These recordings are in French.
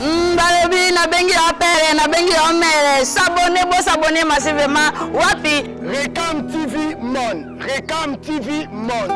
Balobi na bengi appel na bengi omele s'abonner massivement wapi Recam TV Mon Recam TV Mon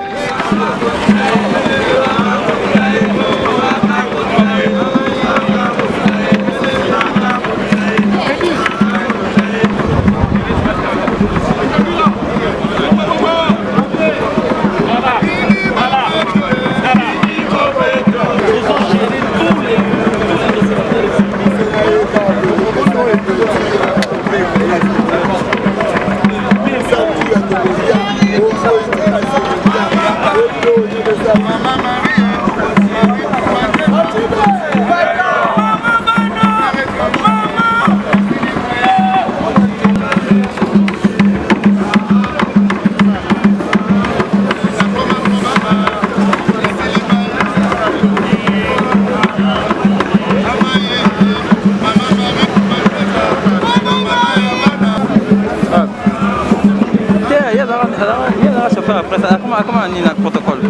Comment on est dans le protocole?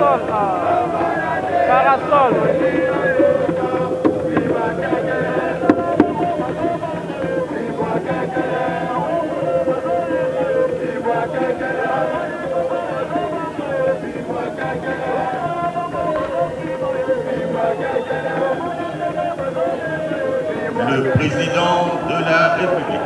Parasol. Parasol. Le président de la République.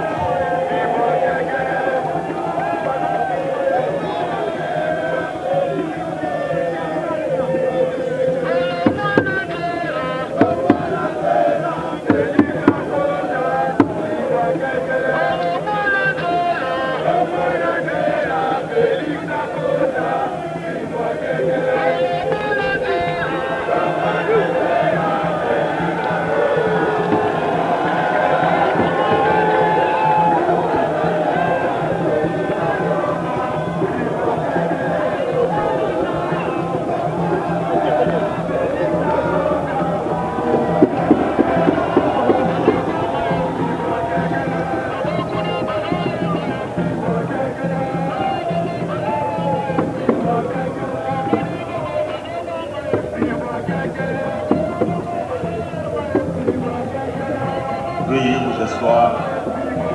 Veuillez vous asseoir.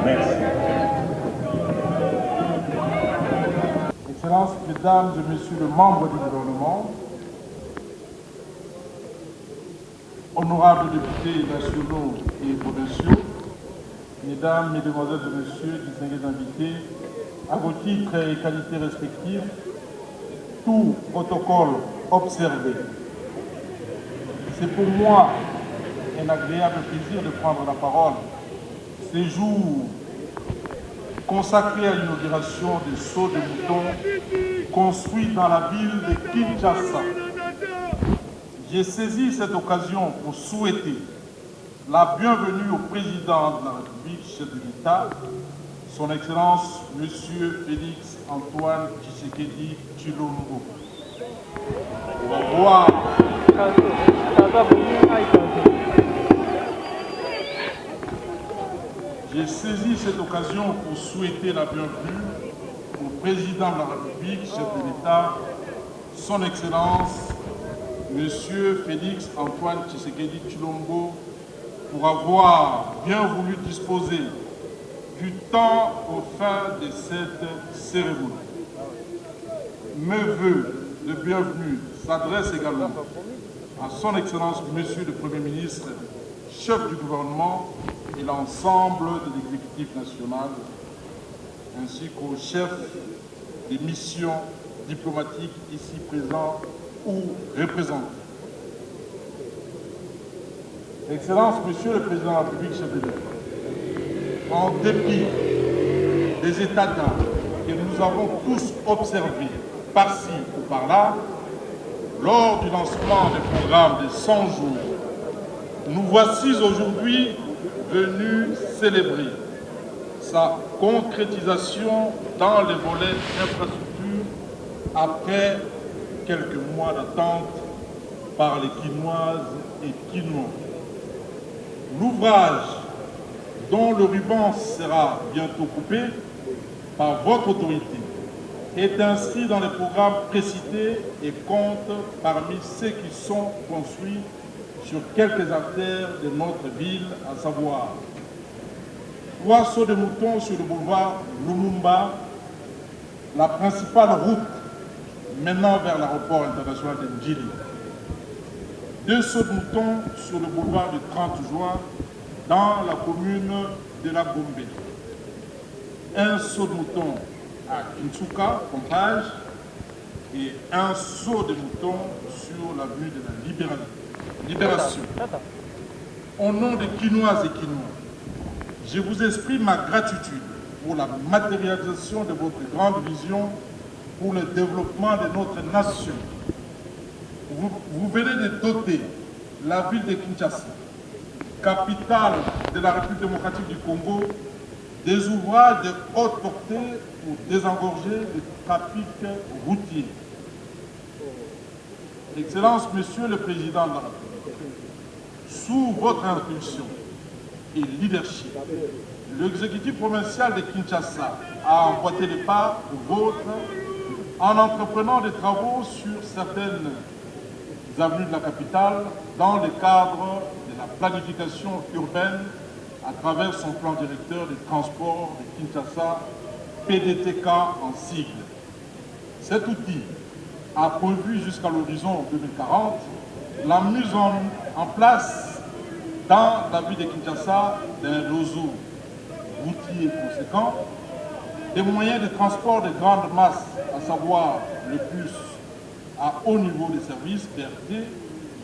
Merci. Excellences, Mesdames et Messieurs les membres du gouvernement, honorables députés nationaux et provinciaux, Mesdames, Mesdemoiselles et Messieurs, distingués invités, à vos titres et qualités respectifs, tout protocole observé. C'est pour moi un agréable plaisir de prendre la parole ces jours consacrés à l'inauguration des sauts de moutons construits dans la ville de Kinshasa. J'ai saisi cette occasion pour souhaiter la bienvenue au président de la République, chef de l'État, son Excellence, M. Félix Antoine Tshisekedi Tshilombo. Au revoir. J'ai saisi cette occasion pour souhaiter la bienvenue au président de la République, chef de l'État, son Excellence, M. Félix Antoine Tshisekedi Tshilombo, pour avoir bien voulu disposer du temps au fin de cette cérémonie. Mes vœux de bienvenue s'adressent également à son Excellence, Monsieur le Premier ministre, chef du gouvernement et l'ensemble de l'exécutif national, ainsi qu'aux chefs des missions diplomatiques ici présents ou représentés. Excellence, Monsieur le Président de la République, chef de l'État, en dépit des états d'âme que nous avons tous observés par-ci ou par-là, lors du lancement du programme de 100 jours, nous voici aujourd'hui venus célébrer sa concrétisation dans les volets d'infrastructure après quelques mois d'attente par les Kinoises et Kinois. L'ouvrage, dont le ruban sera bientôt coupé par votre autorité, est inscrit dans les programmes précités et compte parmi ceux qui sont construits sur quelques artères de notre ville, à savoir 3 sauts de moutons sur le boulevard Lumumba, la principale route menant vers l'aéroport international de Ndjili. 2 sauts de moutons sur le boulevard du 30 juin dans la commune de la Gombe. 1 saut de mouton à Kinsuka, Pompage, et 1 saut de mouton sur l'avenue de la Libération. Au nom des Kinoises et Kinois, je vous exprime ma gratitude pour la matérialisation de votre grande vision pour le développement de notre nation. Vous venez de doter la ville de Kinshasa, capitale de la République démocratique du Congo, des ouvrages de haute portée pour désengorger le trafic routier. Excellence, Monsieur le Président de la République, sous votre impulsion et leadership, l'exécutif provincial de Kinshasa a emboîté les pas vôtres en entreprenant des travaux sur certaines avenues de la capitale dans le cadre de la planification urbaine à travers son plan directeur des transports de Kinshasa, PDTK en sigle. Cet outil a prévu jusqu'à l'horizon 2040 la mise en place dans la ville de Kinshasa d'un réseau routier conséquent, des moyens de transport de grande masse, à savoir le bus à haut niveau de service, BRT,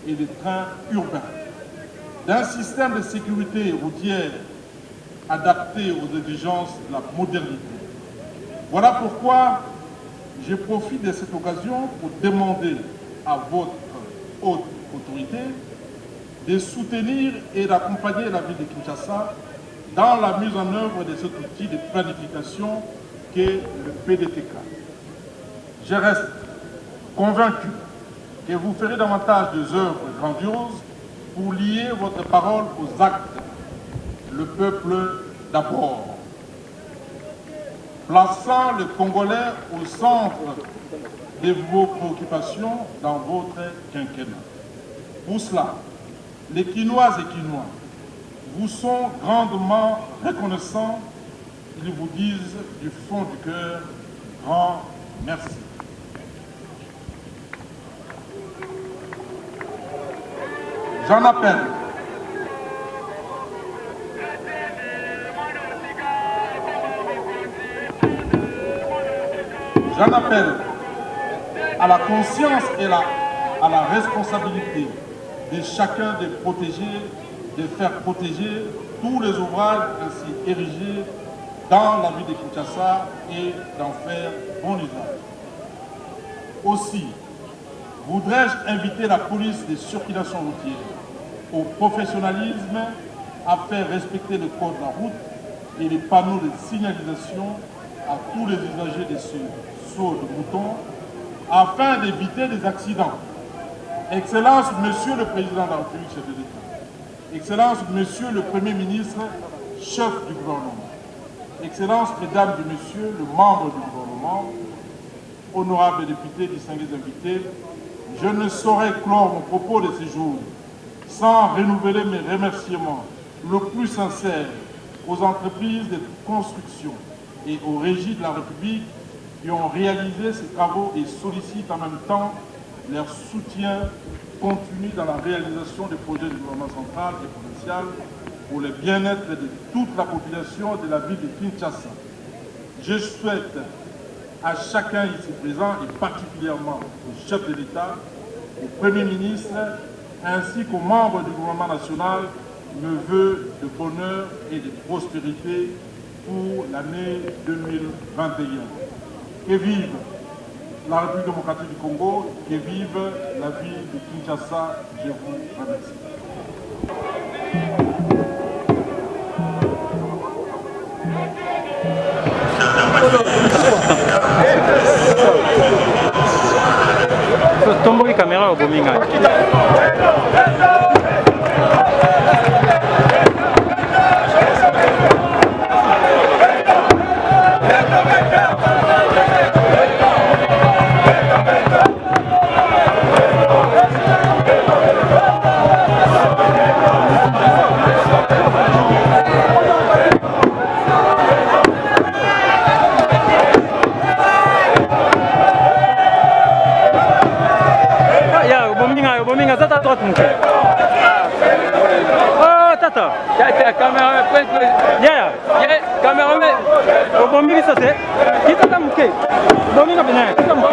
et des trains urbains, d'un système de sécurité routière adapté aux exigences de la modernité. Voilà pourquoi je profite de cette occasion pour demander à votre haute autorité de soutenir et d'accompagner la ville de Kinshasa dans la mise en œuvre de cet outil de planification qu'est le PDTK. Je reste convaincu que vous ferez davantage d'œuvres grandioses pour lier votre parole aux actes. Le peuple d'abord. Plaçant le Congolais au centre de vos préoccupations dans votre quinquennat. Pour cela, les Quinoises et Quinois vous sont grandement reconnaissants. Ils vous disent du fond du cœur, grand merci. J'en appelle à la conscience et à la responsabilité de chacun de protéger, de faire protéger tous les ouvrages ainsi érigés dans la ville de Kinshasa et d'en faire bon usage. Aussi, voudrais-je inviter la police de circulation routière au professionnalisme à faire respecter le code de la route et les panneaux de signalisation à tous les usagers de ce saut de mouton afin d'éviter des accidents. Excellence, Monsieur le Président de la République, chef de l'État. Excellence, Monsieur le Premier ministre, chef du gouvernement. Excellence, Mesdames et Messieurs, le membre du gouvernement, honorables députés, distingués invités, je ne saurais clore mon propos de ce jour sans renouveler mes remerciements le plus sincère aux entreprises de construction et aux régies de la République qui ont réalisé ces travaux et sollicitent en même temps leur soutien continu dans la réalisation des projets du gouvernement central et provincial pour le bien-être de toute la population de la ville de Kinshasa. Je souhaite à chacun ici présent et particulièrement au chef de l'État, au Premier ministre ainsi qu'aux membres du gouvernement national me vœux de bonheur et de prospérité pour l'année 2021. Que vive la République démocratique du Congo, que vive la ville de Kinshasa, je vous remercie. Tomboki caméra au Bominga. Bominga, ça à droite, mon frère. Oh, tata. Ya caméra, Yeah, caméra, au Bominga, ça c'est. Qui t'a mouké? Bominga, bien. Qui t'a mouké?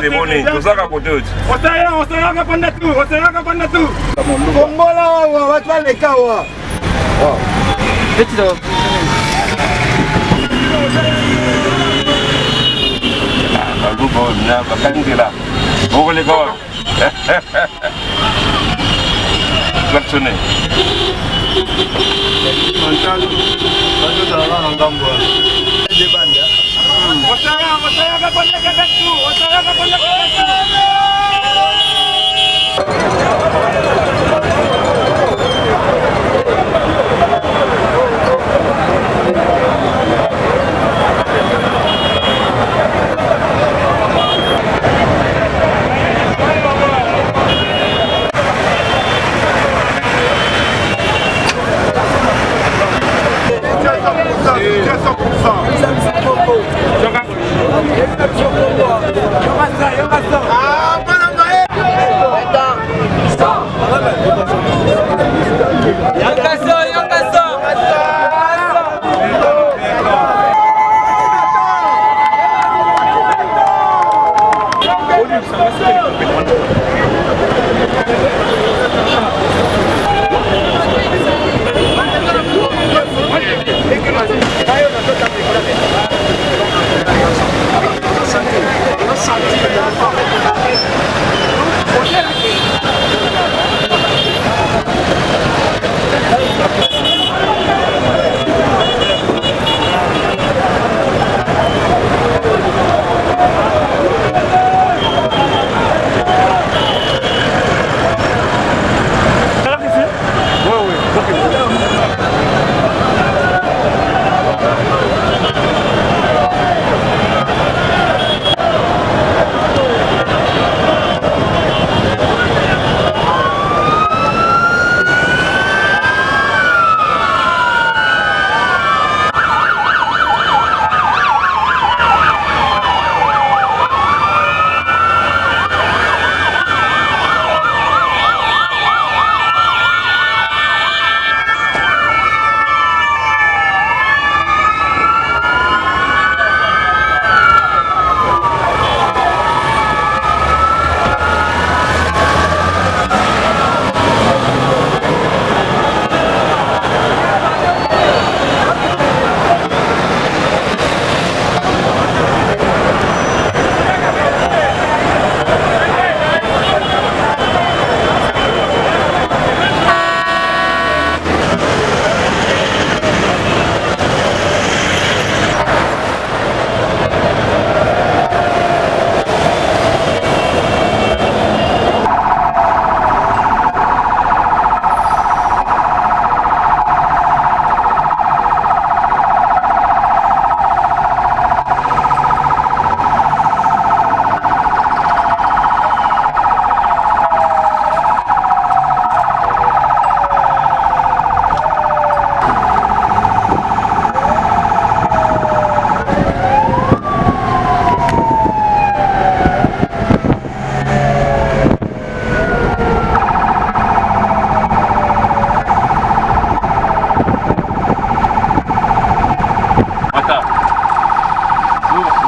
Temoni, tusaka kotoji. Wasayaka panda tu. Kombola wa watu wale kawa. Etido. Agubo na bakangela. Bogole kawa. Laksone. Mantalo. Bado tala ngambo. Debanda. Wasayaka panda tu. Wasayaka panda tu.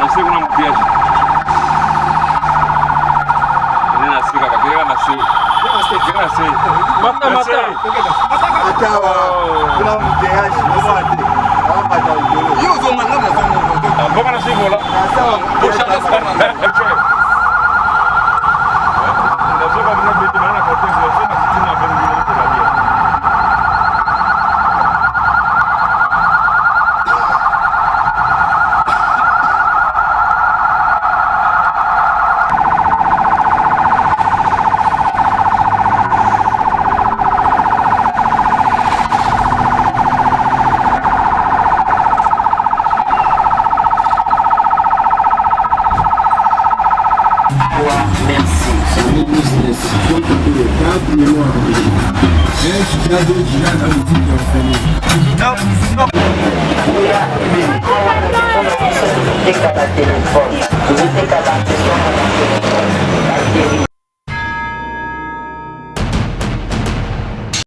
Nasema téléphone.